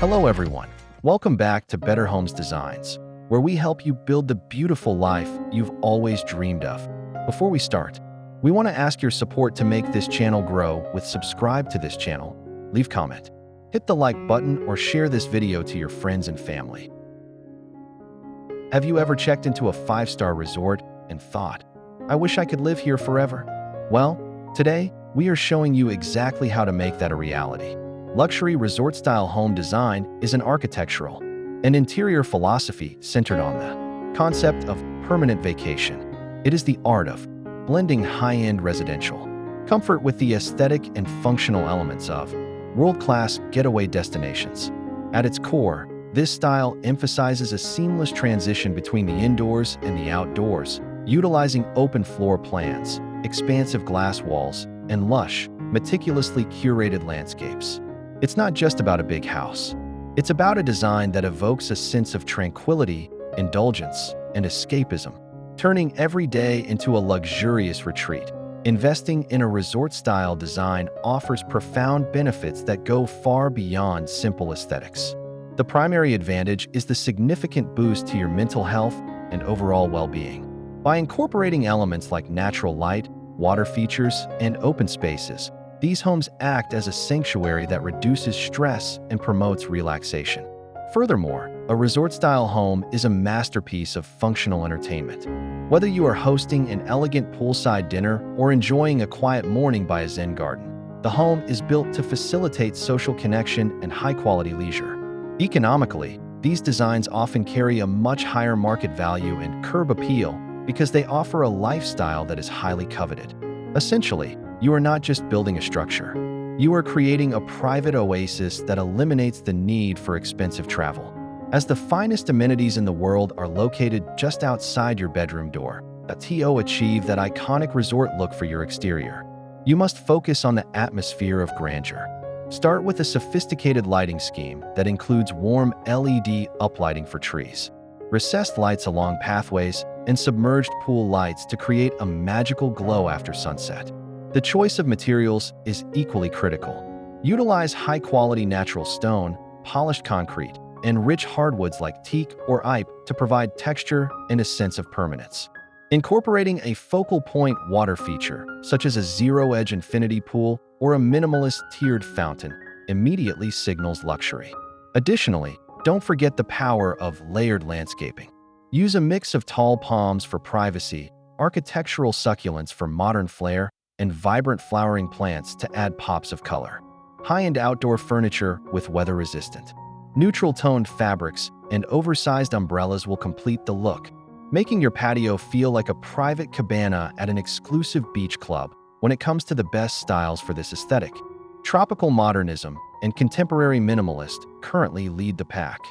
Hello everyone, welcome back to Better Homes Designs, where we help you build the beautiful life you've always dreamed of. Before we start, we want to ask your support to make this channel grow with subscribe to this channel, leave comment, hit the like button or share this video to your friends and family. Have you ever checked into a 5-star resort and thought, I wish I could live here forever? Well, today we are showing you exactly how to make that a reality. Luxury resort-style home design is an architectural and interior philosophy centered on the concept of permanent vacation. It is the art of blending high-end residential comfort with the aesthetic and functional elements of world-class getaway destinations. At its core, this style emphasizes a seamless transition between the indoors and the outdoors, utilizing open floor plans, expansive glass walls, and lush, meticulously curated landscapes. It's not just about a big house. It's about a design that evokes a sense of tranquility, indulgence, and escapism, turning every day into a luxurious retreat. Investing in a resort-style design offers profound benefits that go far beyond simple aesthetics. The primary advantage is the significant boost to your mental health and overall well-being. By incorporating elements like natural light, water features, and open spaces, these homes act as a sanctuary that reduces stress and promotes relaxation. Furthermore, a resort-style home is a masterpiece of functional entertainment. Whether you are hosting an elegant poolside dinner or enjoying a quiet morning by a Zen garden, the home is built to facilitate social connection and high-quality leisure. Economically, these designs often carry a much higher market value and curb appeal because they offer a lifestyle that is highly coveted. Essentially, you are not just building a structure. You are creating a private oasis that eliminates the need for expensive travel. As the finest amenities in the world are located just outside your bedroom door, to achieve that iconic resort look for your exterior, you must focus on the atmosphere of grandeur. Start with a sophisticated lighting scheme that includes warm LED uplighting for trees, recessed lights along pathways, and submerged pool lights to create a magical glow after sunset. The choice of materials is equally critical. Utilize high-quality natural stone, polished concrete, and rich hardwoods like teak or ipe to provide texture and a sense of permanence. Incorporating a focal point water feature, such as a zero-edge infinity pool or a minimalist tiered fountain, immediately signals luxury. Additionally, don't forget the power of layered landscaping. Use a mix of tall palms for privacy, architectural succulents for modern flair, and vibrant flowering plants to add pops of color. High-end outdoor furniture with weather-resistant, neutral-toned fabrics, and oversized umbrellas will complete the look, making your patio feel like a private cabana at an exclusive beach club. When it comes to the best styles for this aesthetic, tropical modernism and contemporary minimalist currently lead the pack.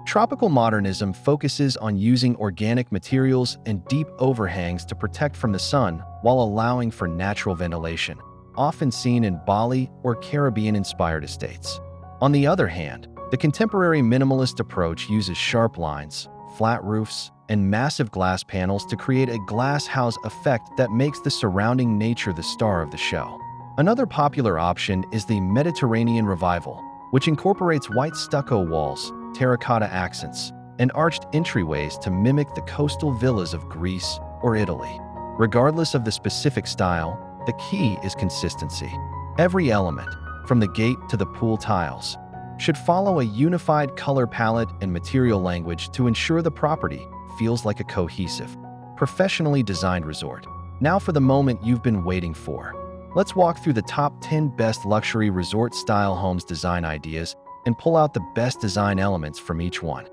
Tropical modernism focuses on using organic materials and deep overhangs to protect from the sun while allowing for natural ventilation, often seen in Bali or Caribbean-inspired estates. On the other hand, the contemporary minimalist approach uses sharp lines, flat roofs, and massive glass panels to create a glass house effect that makes the surrounding nature the star of the show. Another popular option is the Mediterranean Revival, which incorporates white stucco walls, terracotta accents, and arched entryways to mimic the coastal villas of Greece or Italy. Regardless of the specific style, the key is consistency. Every element, from the gate to the pool tiles, should follow a unified color palette and material language to ensure the property feels like a cohesive, professionally designed resort. Now for the moment you've been waiting for. Let's walk through the top 10 best luxury resort-style homes design ideas and pull out the best design elements from each one.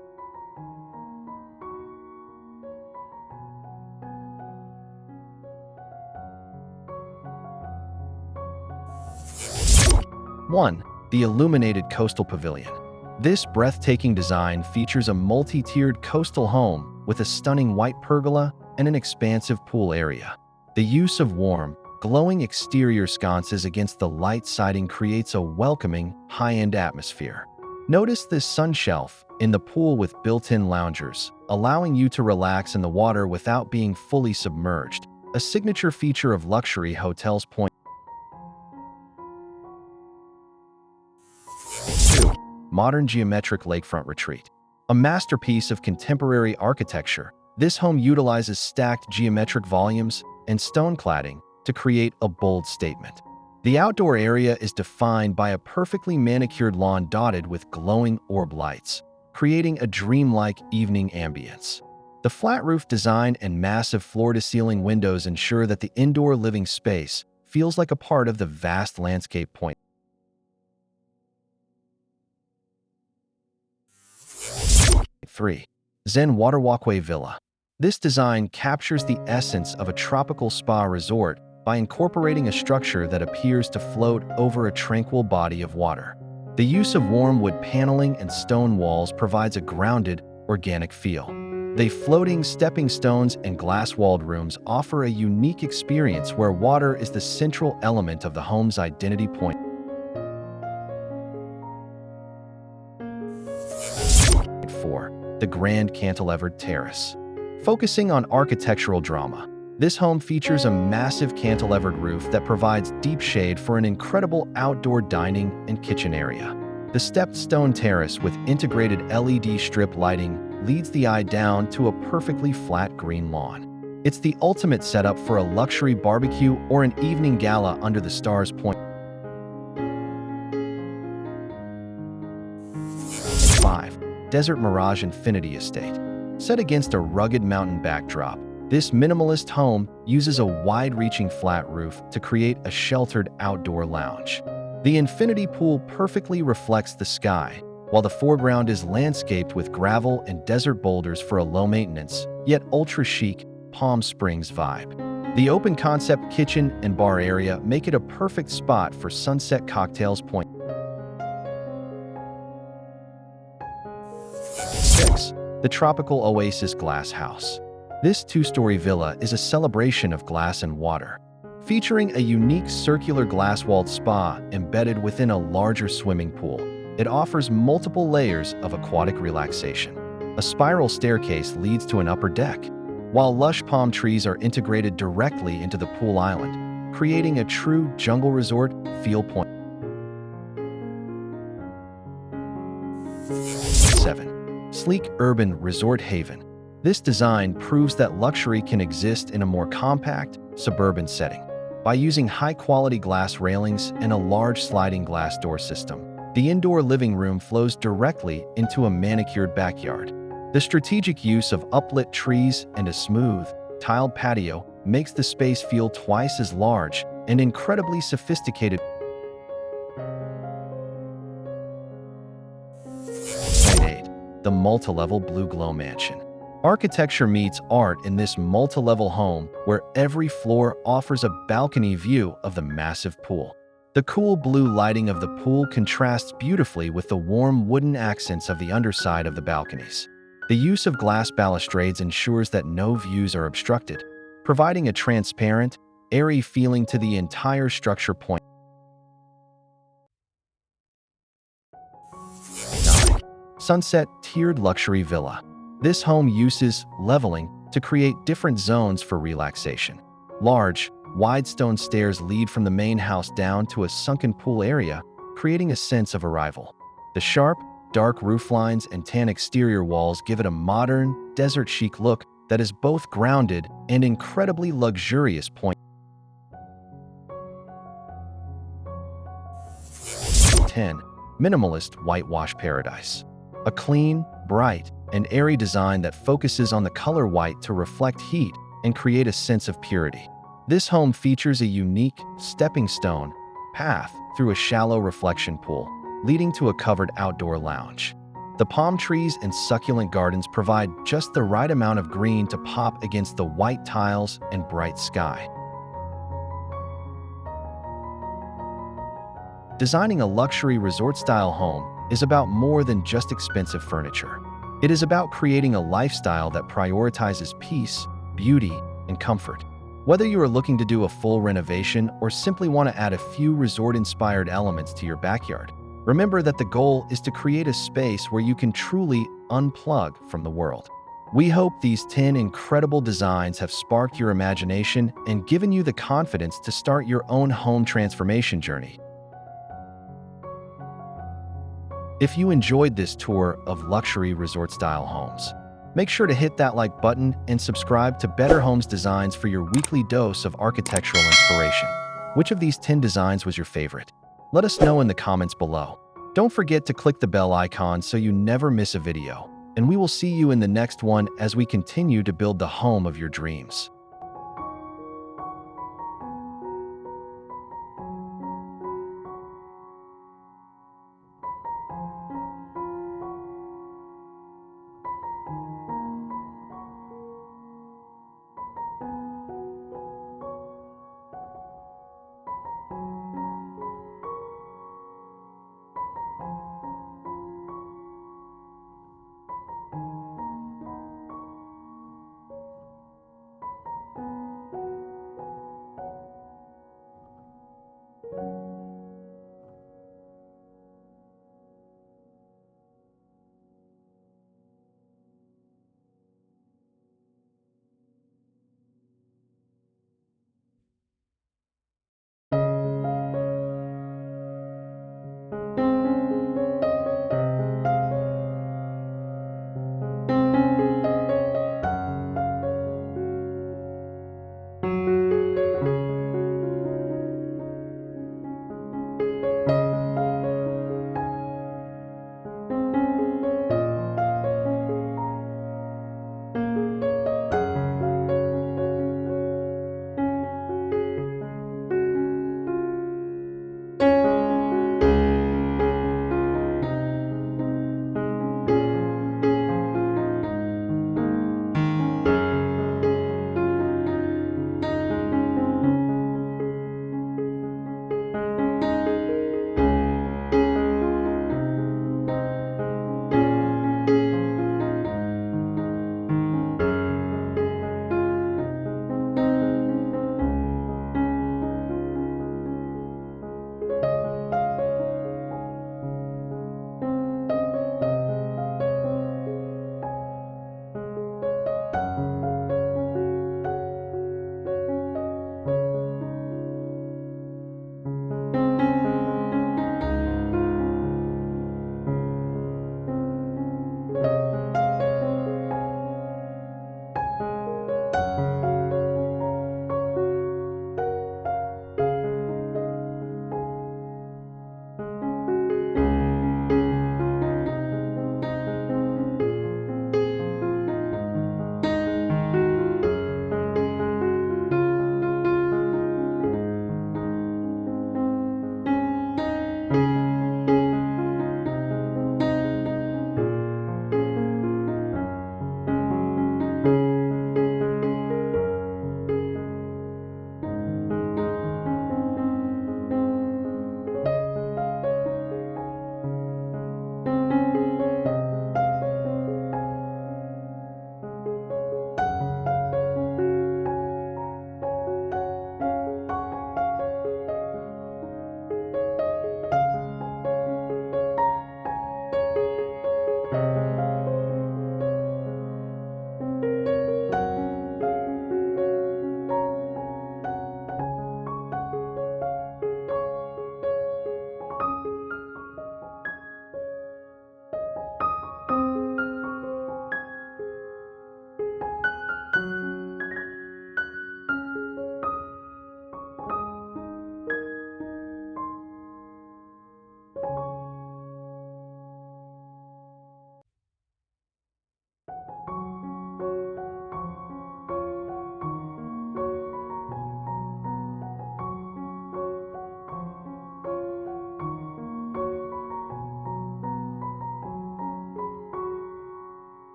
One, the illuminated coastal pavilion. This breathtaking design features a multi-tiered coastal home with a stunning white pergola and an expansive pool area. The use of warm, glowing exterior sconces against the light siding creates a welcoming, high-end atmosphere. Notice this sun shelf in the pool with built-in loungers, allowing you to relax in the water without being fully submerged, a signature feature of luxury hotels. 2. modern geometric lakefront retreat. A masterpiece of contemporary architecture, this home utilizes stacked geometric volumes and stone cladding to create a bold statement. The outdoor area is defined by a perfectly manicured lawn dotted with glowing orb lights, creating a dreamlike evening ambience. The flat roof design and massive floor-to-ceiling windows ensure that the indoor living space feels like a part of the vast landscape point. 3. Zen Water Walkway Villa. This design captures the essence of a tropical spa resort by incorporating a structure that appears to float over a tranquil body of water. The use of warm wood paneling and stone walls provides a grounded, organic feel. The floating stepping stones and glass-walled rooms offer a unique experience where water is the central element of the home's identity point. 4. The Grand Cantilevered Terrace. Focusing on architectural drama, this home features a massive cantilevered roof that provides deep shade for an incredible outdoor dining and kitchen area. The stepped stone terrace with integrated LED strip lighting leads the eye down to a perfectly flat green lawn. It's the ultimate setup for a luxury barbecue or an evening gala under the stars. 5. Desert Mirage Infinity Estate. Set against a rugged mountain backdrop, this minimalist home uses a wide-reaching flat roof to create a sheltered outdoor lounge. The infinity pool perfectly reflects the sky, while the foreground is landscaped with gravel and desert boulders for a low-maintenance, yet ultra-chic, Palm Springs vibe. The open-concept kitchen and bar area make it a perfect spot for sunset cocktails. 6. The Tropical Oasis Glass House. This two-story villa is a celebration of glass and water, featuring a unique circular glass-walled spa embedded within a larger swimming pool. It offers multiple layers of aquatic relaxation. A spiral staircase leads to an upper deck, while lush palm trees are integrated directly into the pool island, creating a true jungle resort feel. 7. Sleek Urban Resort Haven. This design proves that luxury can exist in a more compact, suburban setting. By using high-quality glass railings and a large sliding glass door system, the indoor living room flows directly into a manicured backyard. The strategic use of uplit trees and a smooth, tiled patio makes the space feel twice as large and incredibly sophisticated. 8. The Multi-Level Blue Glow Mansion. Architecture meets art in this multi-level home where every floor offers a balcony view of the massive pool. The cool blue lighting of the pool contrasts beautifully with the warm wooden accents of the underside of the balconies. The use of glass balustrades ensures that no views are obstructed, providing a transparent, airy feeling to the entire structure. 9. Sunset Tiered Luxury Villa. This home uses leveling to create different zones for relaxation. Large, wide stone stairs lead from the main house down to a sunken pool area, creating a sense of arrival. The sharp, dark roof lines and tan exterior walls give it a modern, desert-chic look that is both grounded and incredibly luxurious. 10. Minimalist Whitewash Paradise. A clean, bright, and airy design that focuses on the color white to reflect heat and create a sense of purity. This home features a unique, stepping stone path through a shallow reflection pool, leading to a covered outdoor lounge. The palm trees and succulent gardens provide just the right amount of green to pop against the white tiles and bright sky. Designing a luxury resort-style home is about more than just expensive furniture. It is about creating a lifestyle that prioritizes peace, beauty, and comfort. Whether you are looking to do a full renovation or simply want to add a few resort-inspired elements to your backyard, remember that the goal is to create a space where you can truly unplug from the world. We hope these 10 incredible designs have sparked your imagination and given you the confidence to start your own home transformation journey. If you enjoyed this tour of luxury resort-style homes, make sure to hit that like button and subscribe to Better Homes Designs for your weekly dose of architectural inspiration. Which of these 10 designs was your favorite? Let us know in the comments below. Don't forget to click the bell icon so you never miss a video, and we will see you in the next one as we continue to build the home of your dreams.